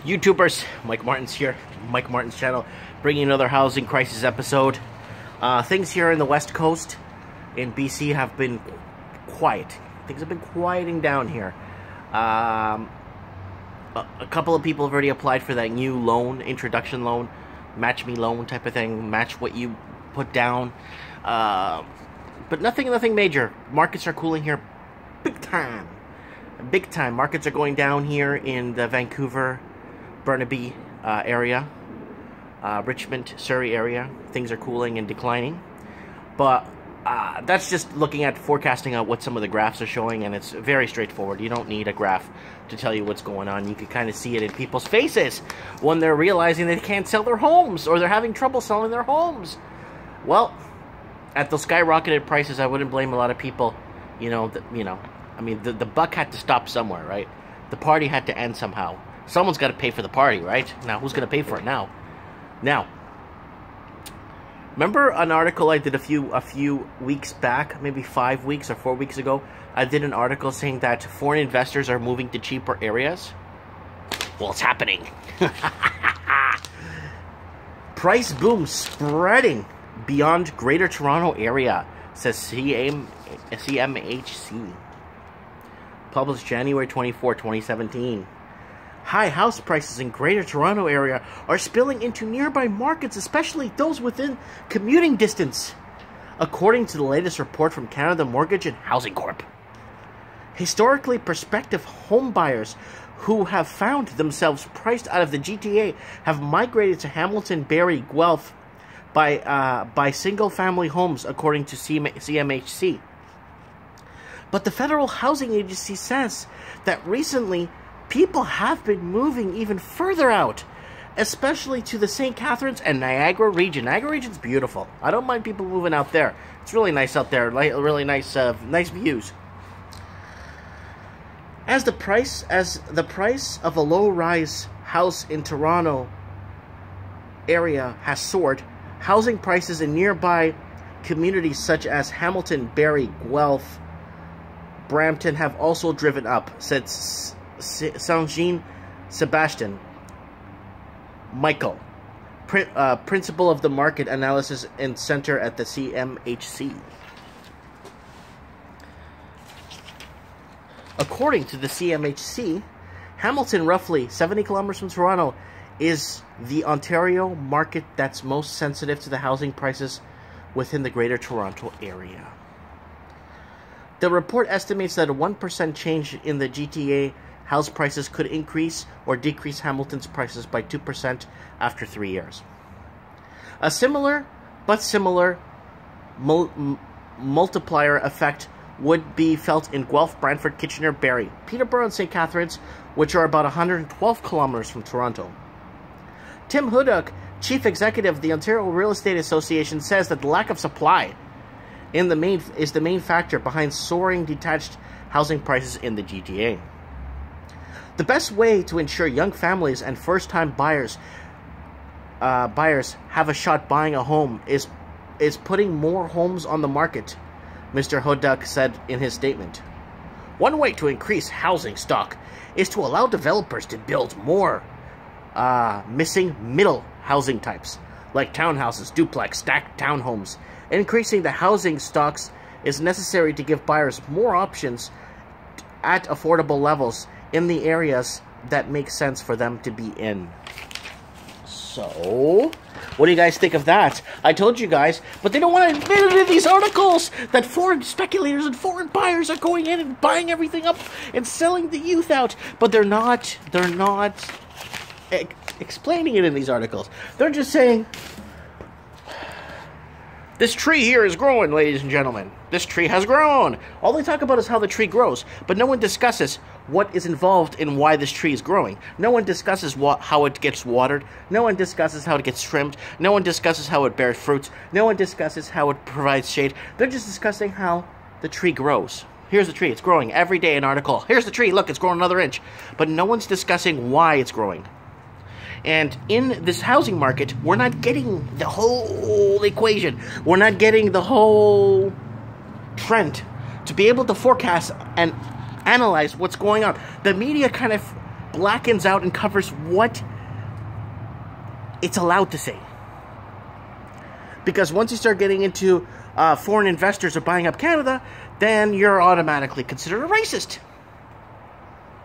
YouTubers, Mike Martin's here, Mike Martin's channel, bringing another housing crisis episode. Things here in the West Coast in BC have been quiet. Things have been quieting down here. A couple of people have already applied for that new loan, introduction loan, match me loan type of thing, match what you put down. But nothing major. Markets are cooling here big time. Big time. Markets are going down here in the Vancouver, Burnaby area, Richmond, Surrey area. Things are cooling and declining. But that's just looking at forecasting out what some of the graphs are showing, and it's very straightforward. You don't need a graph to tell you what's going on. You can kind of see it in people's faces when they're realizing they can't sell their homes or they're having trouble selling their homes. Well, at the skyrocketed prices, I wouldn't blame a lot of people. I mean, the buck had to stop somewhere, right? The party had to end somehow. Someone's got to pay for the party, right? Now, who's going to pay for it now? Now, remember an article I did a few weeks back, maybe 5 weeks or 4 weeks ago? I did an article saying that foreign investors are moving to cheaper areas. Well, it's happening. Price boom spreading beyond Greater Toronto Area, says CMHC. Published January 24, 2017. High house prices in Greater Toronto Area are spilling into nearby markets, especially those within commuting distance, according to the latest report from Canada Mortgage and Housing Corp. Historically, prospective home buyers who have found themselves priced out of the GTA have migrated to Hamilton, Barrie, Guelph by single-family homes, according to CMHC. But the Federal Housing Agency says that recently people have been moving even further out, especially to the St. Catharines and Niagara region. Niagara region's beautiful. I don't mind people moving out there. It's really nice out there. Really nice views. As the price of a low-rise house in Toronto area has soared, housing prices in nearby communities such as Hamilton, Barrie, Guelph, Brampton have also driven up, said Saint-Jean Sebastian Michael, principal of the Market Analysis and Center at the CMHC. According to the CMHC, Hamilton, roughly 70 kilometers from Toronto, is the Ontario market that's most sensitive to the housing prices within the Greater Toronto Area. The report estimates that a 1% change in the GTA house prices could increase or decrease Hamilton's prices by 2% after 3 years. A similar multiplier effect would be felt in Guelph, Brantford, Kitchener, Barrie, Peterborough, and St. Catharines, which are about 112 kilometers from Toronto. Tim Huduk, chief executive of the Ontario Real Estate Association, says that the lack of supply is the main factor behind soaring detached housing prices in the GTA. The best way to ensure young families and first-time buyers have a shot buying a home is putting more homes on the market, Mr. Hoduk said in his statement. One way to increase housing stock is to allow developers to build more missing middle housing types, like townhouses, duplex, stacked townhomes. Increasing the housing stocks is necessary to give buyers more options at affordable levels in the areas that make sense for them to be in. So, what do you guys think of that? I told you guys, but they don't want to admit it in these articles that foreign speculators and foreign buyers are going in and buying everything up and selling the youth out. But they're not explaining it in these articles. They're just saying, this tree here is growing, ladies and gentlemen. This tree has grown. All they talk about is how the tree grows, but no one discusses what is involved in why this tree is growing. No one discusses how it gets watered. No one discusses how it gets trimmed. No one discusses how it bears fruits. No one discusses how it provides shade. They're just discussing how the tree grows. Here's the tree. It's growing every day, an article. Here's the tree. Look, it's growing another inch. But no one's discussing why it's growing. And in this housing market, we're not getting the whole equation. We're not getting the whole trend to be able to forecast and analyze what's going on. The media kind of blackens out and covers what it's allowed to say. Because once you start getting into foreign investors are buying up Canada, then you're automatically considered a racist.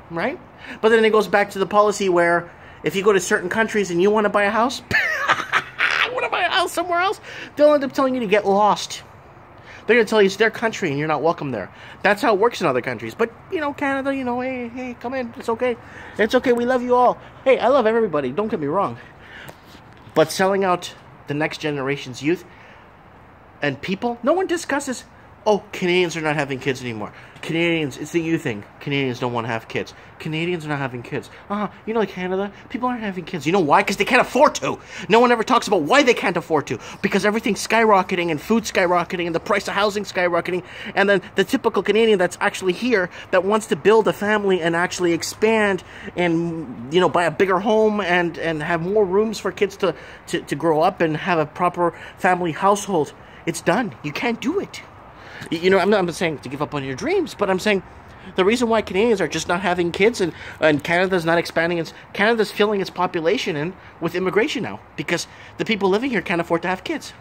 Right? But then it goes back to the policy where if you go to certain countries and you want to buy a house, I want to buy a house somewhere else, they'll end up telling you to get lost. They're going to tell you it's their country and you're not welcome there. That's how it works in other countries. But, Canada, hey, come in. It's okay. It's okay. We love you all. Hey, I love everybody. Don't get me wrong. But selling out the next generation's youth and people, no one discusses, oh, Canadians are not having kids anymore. Canadians, it's the you thing. Canadians don't want to have kids. Canadians are not having kids. Like Canada, people aren't having kids. You know why? Because they can't afford to. No one ever talks about why they can't afford to. Because everything's skyrocketing and food skyrocketing and the price of housing skyrocketing. And then the typical Canadian that's actually here that wants to build a family and actually expand and, buy a bigger home and have more rooms for kids to grow up and have a proper family household. It's done. You can't do it. I'm not saying to give up on your dreams, but I'm saying the reason why Canadians are just not having kids and Canada's not expanding, Canada's filling its population in with immigration now because the people living here can't afford to have kids.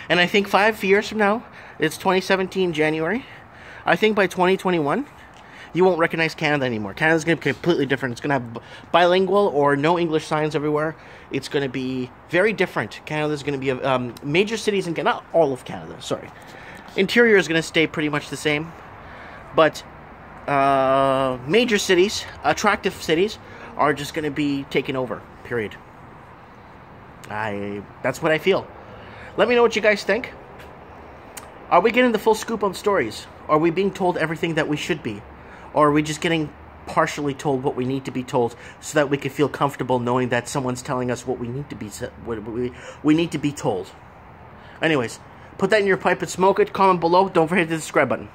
And I think 5 years from now, it's 2017 January, I think by 2021, you won't recognize Canada anymore. Canada's going to be completely different. It's going to have bilingual or no English signs everywhere. It's going to be very different. Canada's going to be major cities in Canada, not all of Canada, sorry. Interior is going to stay pretty much the same. But major cities, attractive cities, are just going to be taken over, period. That's what I feel. Let me know what you guys think. Are we getting the full scoop on stories? Are we being told everything that we should be? Or are we just getting partially told what we need to be told so that we can feel comfortable knowing that someone's telling us what we need to be we need to be told? Anyways, put that in your pipe and smoke it. Comment below. Don't forget to hit the subscribe button.